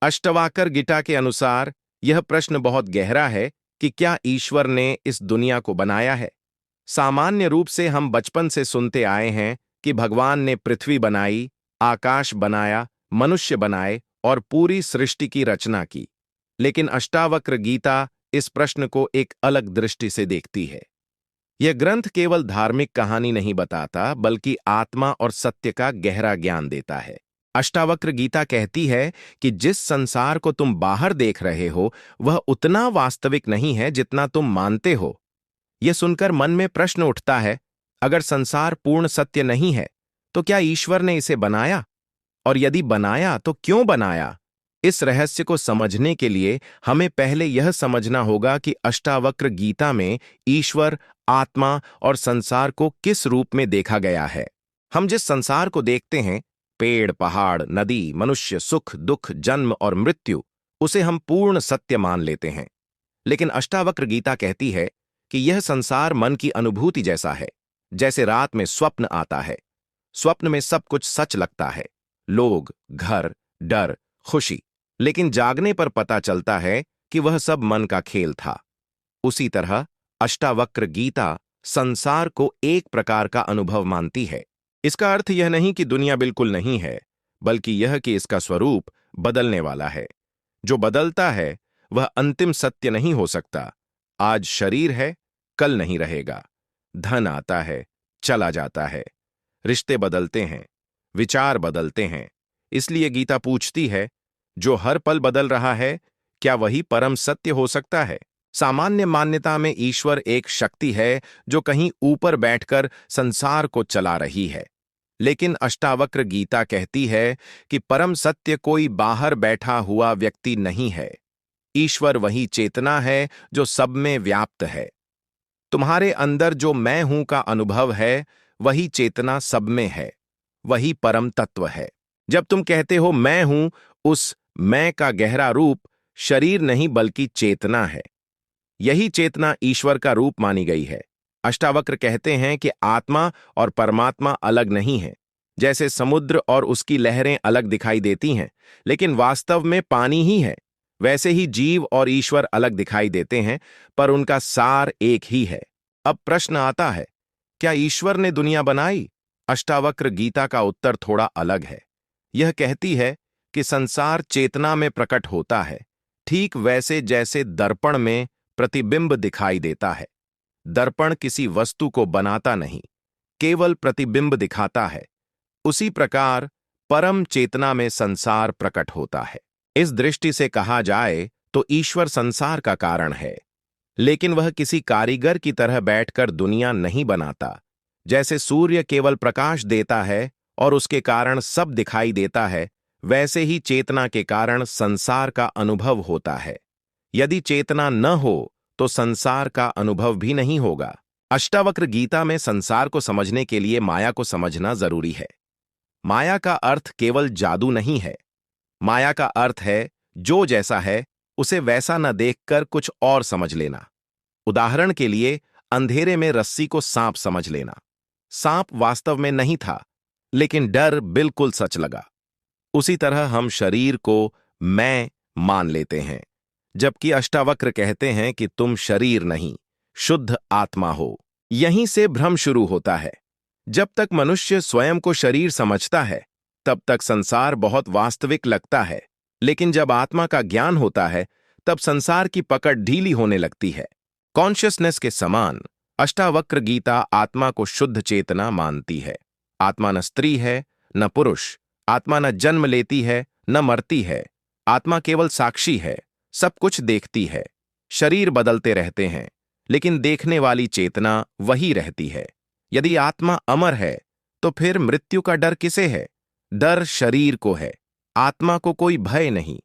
अष्टवाकर गीता के अनुसार यह प्रश्न बहुत गहरा है कि क्या ईश्वर ने इस दुनिया को बनाया है। सामान्य रूप से हम बचपन से सुनते आए हैं कि भगवान ने पृथ्वी बनाई, आकाश बनाया, मनुष्य बनाए और पूरी सृष्टि की रचना की। लेकिन अष्टावक्र गीता इस प्रश्न को एक अलग दृष्टि से देखती है। यह ग्रंथ केवल धार्मिक कहानी नहीं बताता, बल्कि आत्मा और सत्य का गहरा ज्ञान देता है। अष्टावक्र गीता कहती है कि जिस संसार को तुम बाहर देख रहे हो, वह उतना वास्तविक नहीं है जितना तुम मानते हो। यह सुनकर मन में प्रश्न उठता है, अगर संसार पूर्ण सत्य नहीं है, तो क्या ईश्वर ने इसे बनाया? और यदि बनाया, तो क्यों बनाया? इस रहस्य को समझने के लिए हमें पहले यह समझना होगा कि अष्टावक्र गीता में ईश्वर, आत्मा और संसार को किस रूप में देखा गया है। हम जिस संसार को देखते हैं, पेड़, पहाड़, नदी, मनुष्य, सुख, दुख, जन्म और मृत्यु, उसे हम पूर्ण सत्य मान लेते हैं। लेकिन अष्टावक्र गीता कहती है कि यह संसार मन की अनुभूति जैसा है। जैसे रात में स्वप्न आता है, स्वप्न में सब कुछ सच लगता है, लोग, घर, डर, खुशी। लेकिन जागने पर पता चलता है कि वह सब मन का खेल था। उसी तरह अष्टावक्र गीता संसार को एक प्रकार का अनुभव मानती है। इसका अर्थ यह नहीं कि दुनिया बिल्कुल नहीं है, बल्कि यह कि इसका स्वरूप बदलने वाला है। जो बदलता है वह अंतिम सत्य नहीं हो सकता। आज शरीर है, कल नहीं रहेगा। धन आता है, चला जाता है। रिश्ते बदलते हैं, विचार बदलते हैं। इसलिए गीता पूछती है, जो हर पल बदल रहा है, क्या वही परम सत्य हो सकता है? सामान्य मान्यता में ईश्वर एक शक्ति है जो कहीं ऊपर बैठकर संसार को चला रही है। लेकिन अष्टावक्र गीता कहती है कि परम सत्य कोई बाहर बैठा हुआ व्यक्ति नहीं है। ईश्वर वही चेतना है जो सब में व्याप्त है। तुम्हारे अंदर जो मैं हूं का अनुभव है, वही चेतना सब में है, वही परम तत्व है। जब तुम कहते हो मैं हूं, उस मैं का गहरा रूप शरीर नहीं बल्कि चेतना है। यही चेतना ईश्वर का रूप मानी गई है। अष्टावक्र कहते हैं कि आत्मा और परमात्मा अलग नहीं है। जैसे समुद्र और उसकी लहरें अलग दिखाई देती हैं, लेकिन वास्तव में पानी ही है, वैसे ही जीव और ईश्वर अलग दिखाई देते हैं, पर उनका सार एक ही है। अब प्रश्न आता है, क्या ईश्वर ने दुनिया बनाई? अष्टावक्र गीता का उत्तर थोड़ा अलग है। यह कहती है कि संसार चेतना में प्रकट होता है, ठीक वैसे जैसे दर्पण में प्रतिबिंब दिखाई देता है। दर्पण किसी वस्तु को बनाता नहीं, केवल प्रतिबिंब दिखाता है। उसी प्रकार परम चेतना में संसार प्रकट होता है। इस दृष्टि से कहा जाए तो ईश्वर संसार का कारण है, लेकिन वह किसी कारीगर की तरह बैठकर दुनिया नहीं बनाता। जैसे सूर्य केवल प्रकाश देता है और उसके कारण सब दिखाई देता है, वैसे ही चेतना के कारण संसार का अनुभव होता है। यदि चेतना न हो तो संसार का अनुभव भी नहीं होगा। अष्टावक्र गीता में संसार को समझने के लिए माया को समझना जरूरी है। माया का अर्थ केवल जादू नहीं है। माया का अर्थ है जो जैसा है उसे वैसा न देखकर कुछ और समझ लेना। उदाहरण के लिए, अंधेरे में रस्सी को सांप समझ लेना। सांप वास्तव में नहीं था, लेकिन डर बिल्कुल सच लगा। उसी तरह हम शरीर को मैं मान लेते हैं, जबकि अष्टावक्र कहते हैं कि तुम शरीर नहीं, शुद्ध आत्मा हो। यहीं से भ्रम शुरू होता है। जब तक मनुष्य स्वयं को शरीर समझता है, तब तक संसार बहुत वास्तविक लगता है। लेकिन जब आत्मा का ज्ञान होता है, तब संसार की पकड़ ढीली होने लगती है। कॉन्शियसनेस के समान अष्टावक्र गीता आत्मा को शुद्ध चेतना मानती है। आत्मा न स्त्री है, न पुरुष। आत्मा न जन्म लेती है, न मरती है। आत्मा केवल साक्षी है, सब कुछ देखती है। शरीर बदलते रहते हैं, लेकिन देखने वाली चेतना वही रहती है। यदि आत्मा अमर है, तो फिर मृत्यु का डर किसे है? डर शरीर को है, आत्मा को कोई भय नहीं।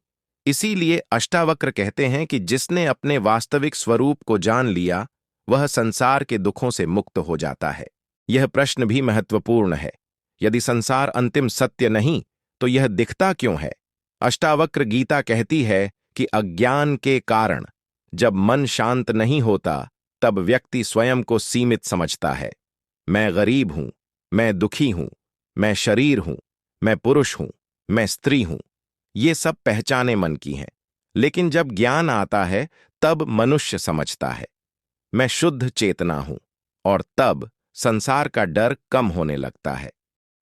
इसीलिए अष्टावक्र कहते हैं कि जिसने अपने वास्तविक स्वरूप को जान लिया, वह संसार के दुखों से मुक्त हो जाता है। यह प्रश्न भी महत्वपूर्ण है। यदि संसार अंतिम सत्य नहीं, तो यह दिखता क्यों है? अष्टावक्र गीता कहती है कि अज्ञान के कारण जब मन शांत नहीं होता, तब व्यक्ति स्वयं को सीमित समझता है। मैं गरीब हूं, मैं दुखी हूं, मैं शरीर हूं, मैं पुरुष हूं, मैं स्त्री हूं। ये सब पहचाने मन की हैं, लेकिन जब ज्ञान आता है तब मनुष्य समझता है मैं शुद्ध चेतना हूं, और तब संसार का डर कम होने लगता है।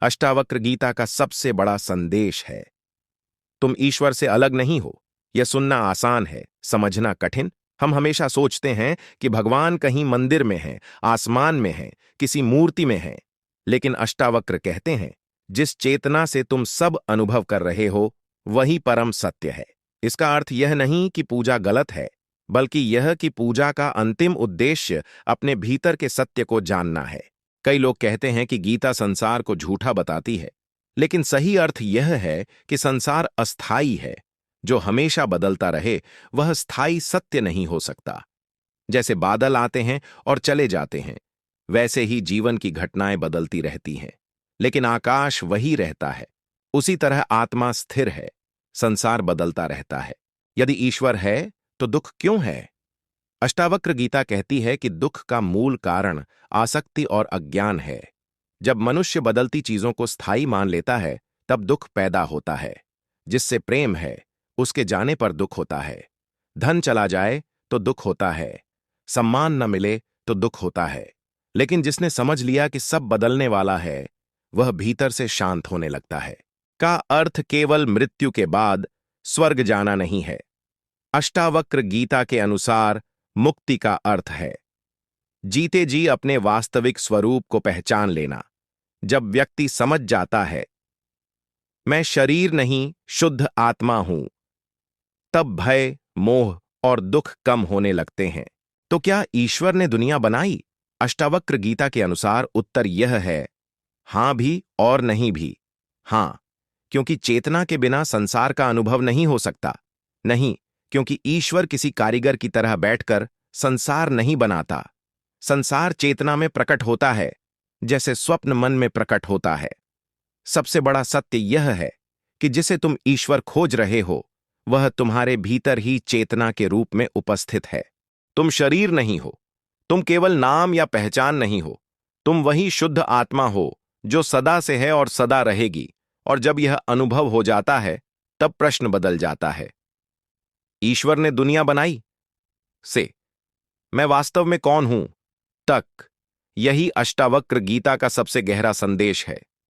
अष्टावक्र गीता का सबसे बड़ा संदेश है, तुम ईश्वर से अलग नहीं हो। यह सुनना आसान है, समझना कठिन। हम हमेशा सोचते हैं कि भगवान कहीं मंदिर में है, आसमान में है, किसी मूर्ति में है। लेकिन अष्टावक्र कहते हैं, जिस चेतना से तुम सब अनुभव कर रहे हो वही परम सत्य है। इसका अर्थ यह नहीं कि पूजा गलत है, बल्कि यह कि पूजा का अंतिम उद्देश्य अपने भीतर के सत्य को जानना है। कई लोग कहते हैं कि गीता संसार को झूठा बताती है, लेकिन सही अर्थ यह है कि संसार अस्थाई है। जो हमेशा बदलता रहे वह स्थायी सत्य नहीं हो सकता। जैसे बादल आते हैं और चले जाते हैं, वैसे ही जीवन की घटनाएं बदलती रहती हैं, लेकिन आकाश वही रहता है। उसी तरह आत्मा स्थिर है, संसार बदलता रहता है। यदि ईश्वर है तो दुख क्यों है? अष्टावक्र गीता कहती है कि दुख का मूल कारण आसक्ति और अज्ञान है। जब मनुष्य बदलती चीजों को स्थायी मान लेता है तब दुख पैदा होता है। जिससे प्रेम है उसके जाने पर दुख होता है, धन चला जाए तो दुख होता है, सम्मान न मिले तो दुख होता है। लेकिन जिसने समझ लिया कि सब बदलने वाला है, वह भीतर से शांत होने लगता है। का अर्थ केवल मृत्यु के बाद स्वर्ग जाना नहीं है। अष्टावक्र गीता के अनुसार मुक्ति का अर्थ है जीते जी अपने वास्तविक स्वरूप को पहचान लेना। जब व्यक्ति समझ जाता है मैं शरीर नहीं शुद्ध आत्मा हूं, तब भय, मोह और दुख कम होने लगते हैं। तो क्या ईश्वर ने दुनिया बनाई? अष्टावक्र गीता के अनुसार उत्तर यह है, हां भी और नहीं भी। हां, क्योंकि चेतना के बिना संसार का अनुभव नहीं हो सकता। नहीं, क्योंकि ईश्वर किसी कारीगर की तरह बैठकर संसार नहीं बनाता। संसार चेतना में प्रकट होता है, जैसे स्वप्न मन में प्रकट होता है। सबसे बड़ा सत्य यह है कि जिसे तुम ईश्वर खोज रहे हो वह तुम्हारे भीतर ही चेतना के रूप में उपस्थित है। तुम शरीर नहीं हो, तुम केवल नाम या पहचान नहीं हो, तुम वही शुद्ध आत्मा हो जो सदा से है और सदा रहेगी। और जब यह अनुभव हो जाता है तब प्रश्न बदल जाता है, ईश्वर ने दुनिया बनाई से मैं वास्तव में कौन हूं तक। यही अष्टावक्र गीता का सबसे गहरा संदेश है।